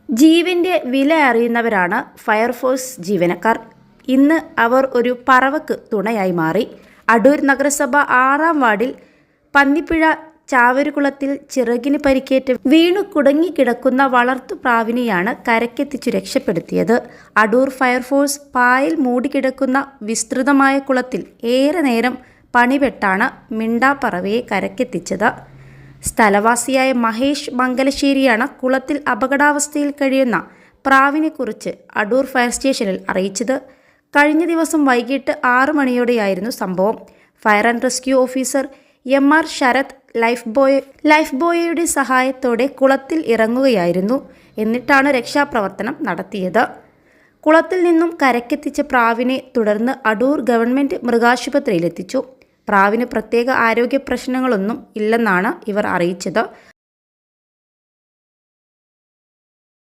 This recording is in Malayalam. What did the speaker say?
ജീവന്റെ വില അറിയുന്നവരാണ് ഫയർഫോഴ്സ് ജീവനക്കാർ. ഇന്ന് അവർ ഒരു പറവക്ക് തുണയായി മാറി. അടൂർ നഗരസഭ 6-ാം വാർഡിൽ പന്നിപ്പിഴ ചാവരുകുളത്തിൽ ചിറകിന് പരിക്കേറ്റ് വീണു കുടുങ്ങിക്കിടക്കുന്ന വളർത്തുപ്രാവിനെയാണ് കരക്കെത്തിച്ചു രക്ഷപ്പെടുത്തിയത്. അടൂർ ഫയർഫോഴ്സ് പായൽ മൂടിക്കിടക്കുന്ന വിസ്തൃതമായ കുളത്തിൽ ഏറെ നേരം പണിപെട്ടാണ് മിണ്ടാപ്പറവയെ കരക്കെത്തിച്ചത്. സ്ഥലവാസിയായ മഹേഷ് മംഗലശ്ശേരിയാണ് കുളത്തിൽ അപകടാവസ്ഥയിൽ കഴിയുന്ന പ്രാവിനെക്കുറിച്ച് അടൂർ ഫയർ സ്റ്റേഷനിൽ അറിയിച്ചത്. കഴിഞ്ഞ ദിവസം വൈകിട്ട് 6 മണിയോടെയായിരുന്നു സംഭവം. Fire and rescue officer MR Sarath life ബോയയുടെ സഹായത്തോടെ കുളത്തിൽ ഇറങ്ങുകയായിരുന്നു. എന്നിട്ടാണ് രക്ഷാപ്രവർത്തനം നടത്തിയത്. കുളത്തിൽ നിന്നും കരക്കെത്തിച്ച പ്രാവിനെ തുടർന്ന് അടൂർ ഗവൺമെൻറ് മൃഗാശുപത്രിയിലെത്തിച്ചു. പ്രാവിന് പ്രത്യേക ആരോഗ്യ പ്രശ്നങ്ങളൊന്നും ഇല്ലെന്നാണ് ഇവർ അറിയിച്ചത്.